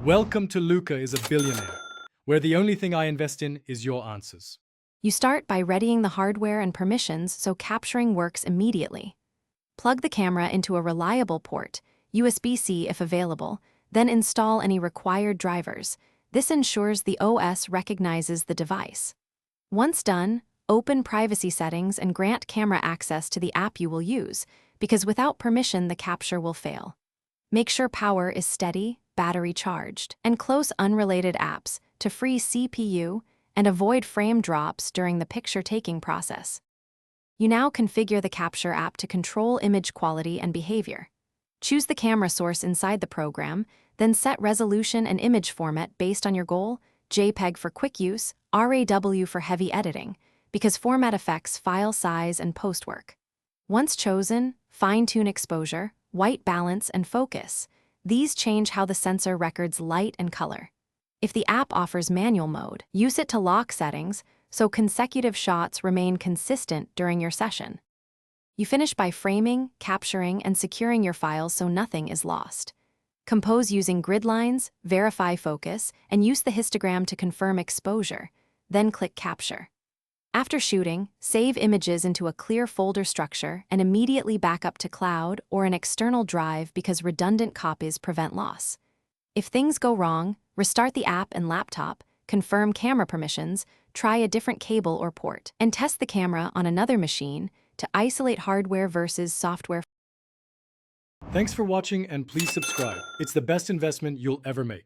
Welcome to Luca is a Billionaire, where the only thing I invest in is your answers. You start by readying the hardware and permissions so capturing works immediately. Plug the camera into a reliable port, USB-C if available, then install any required drivers. This ensures the OS recognizes the device. Once done, open privacy settings and grant camera access to the app you will use, because without permission the capture will fail. Make sure power is steady, battery charged, and close unrelated apps to free CPU and avoid frame drops during the picture-taking process. You now configure the Capture app to control image quality and behavior. Choose the camera source inside the program, then set resolution and image format based on your goal, JPEG for quick use, RAW for heavy editing, because format affects file size and post-work. Once chosen, fine-tune exposure, white balance, and focus. These change how the sensor records light and color. If the app offers manual mode, use it to lock settings so consecutive shots remain consistent during your session. You finish by framing, capturing, and securing your files so nothing is lost. Compose using grid lines, verify focus, and use the histogram to confirm exposure, then click Capture. After shooting, save images into a clear folder structure and immediately back up to cloud or an external drive because redundant copies prevent loss. If things go wrong, restart the app and laptop, confirm camera permissions, try a different cable or port, and test the camera on another machine to isolate hardware versus software. Thanks for watching and please subscribe. It's the best investment you'll ever make.